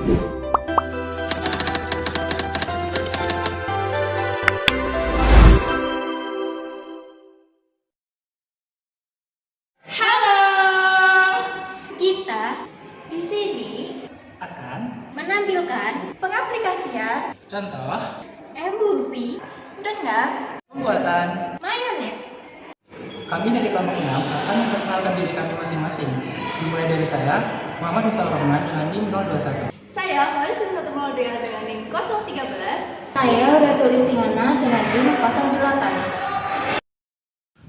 Halo, kita di sini Akan menampilkan pengaplikasian contoh emulsi dengan pembuatan. mayones. Kami dari kelompok 6 akan memperkenalkan diri kami masing-masing. Dimulai dari saya, Muhammad Miftahul Rahman dengan NIM 021. Saya Horis Satu Maudea dengan NIM 013. Saya Ratu Lisingana dengan NIM 08.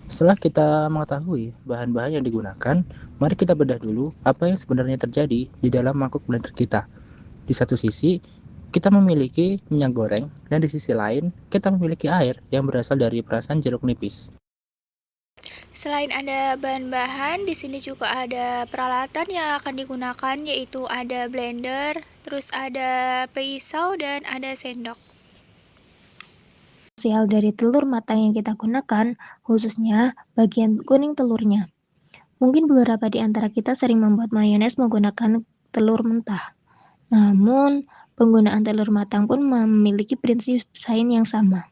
Setelah kita mengetahui bahan-bahan yang digunakan, mari kita bedah dulu apa yang sebenarnya terjadi di dalam mangkuk blender kita. Di satu sisi, kita memiliki minyak goreng, dan di sisi lain, kita memiliki air yang berasal dari perasan jeruk nipis. Selain ada bahan-bahan, di sini juga ada peralatan yang akan digunakan, yaitu ada blender, terus ada pisau, dan ada sendok. Hasil dari telur matang yang kita gunakan, khususnya bagian kuning telurnya. Mungkin beberapa di antara kita sering membuat mayones menggunakan telur mentah. Namun, penggunaan telur matang pun memiliki prinsip sains yang sama.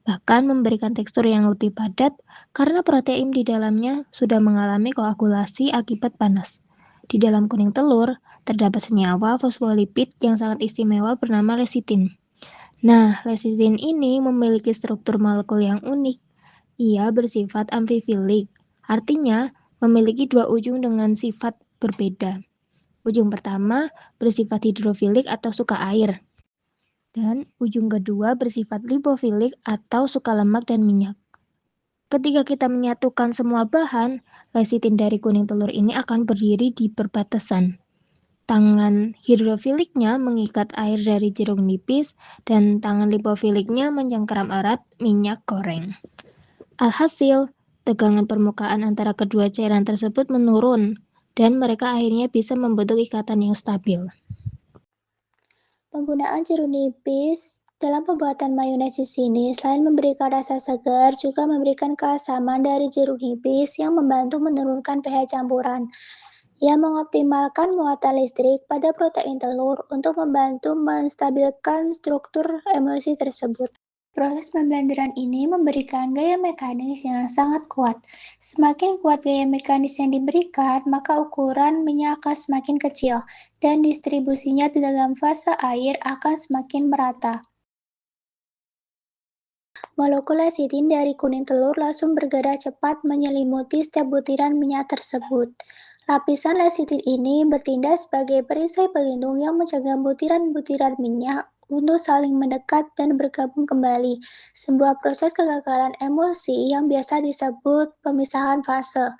Bahkan memberikan tekstur yang lebih padat karena protein di dalamnya sudah mengalami koagulasi akibat panas. Di dalam kuning telur, terdapat senyawa fosfolipid yang sangat istimewa bernama lecitin. Nah, lecitin ini memiliki struktur molekul yang unik. Ia bersifat amfifilik, artinya memiliki dua ujung dengan sifat berbeda. Ujung pertama bersifat hidrofilik atau suka air, dan ujung kedua bersifat lipofilik atau suka lemak dan minyak. Ketika kita menyatukan semua bahan, lecitin dari kuning telur ini akan berdiri di perbatasan. Tangan hidrofiliknya mengikat air dari jeruk nipis dan tangan lipofiliknya mencengkeram erat minyak goreng. Alhasil, tegangan permukaan antara kedua cairan tersebut menurun dan mereka akhirnya bisa membentuk ikatan yang stabil. Penggunaan jeruk nipis dalam pembuatan mayones di sini selain memberikan rasa segar, juga memberikan keasaman dari jeruk nipis yang membantu menurunkan pH campuran. Ia mengoptimalkan muatan listrik pada protein telur untuk membantu menstabilkan struktur emulsi tersebut. Proses pemblenderan ini memberikan gaya mekanis yang sangat kuat. Semakin kuat gaya mekanis yang diberikan, maka ukuran minyak akan semakin kecil dan distribusinya di dalam fase air akan semakin merata. Molekul lecitin dari kuning telur langsung bergerak cepat menyelimuti setiap butiran minyak tersebut. Lapisan lecitin ini bertindak sebagai perisai pelindung yang mencegah butiran-butiran minyak untuk saling mendekat dan bergabung kembali, sebuah proses kegagalan emulsi yang biasa disebut pemisahan fase.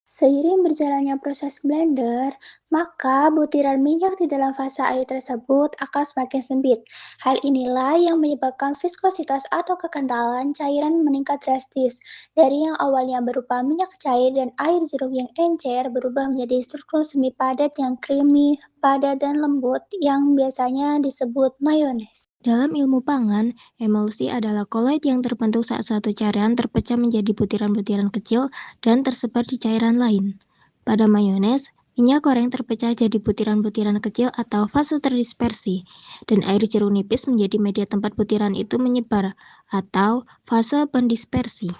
Seiring berjalannya proses blender, maka butiran minyak di dalam fase air tersebut akan semakin sempit. Hal inilah yang menyebabkan viskositas atau kekentalan cairan meningkat drastis. Dari yang awalnya berupa minyak cair dan air jeruk yang encer berubah menjadi struktur semi padat yang creamy, padat dan lembut yang biasanya disebut mayones. Dalam ilmu pangan, emulsi adalah koloid yang terbentuk saat satu cairan terpecah menjadi butiran-butiran kecil dan tersebar di cairan lain. Pada mayones, minyak goreng terpecah jadi butiran-butiran kecil atau fase terdispersi, dan air jeruk nipis menjadi media tempat butiran itu menyebar atau fase pendispersi.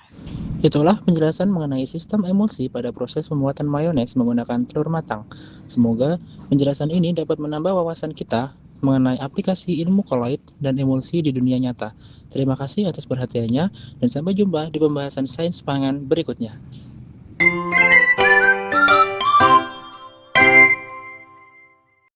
Itulah penjelasan mengenai sistem emulsi pada proses pembuatan mayones menggunakan telur matang. Semoga penjelasan ini dapat menambah wawasan kita mengenai aplikasi ilmu koloid dan emulsi di dunia nyata. Terima kasih atas perhatiannya dan sampai jumpa di pembahasan sains pangan berikutnya.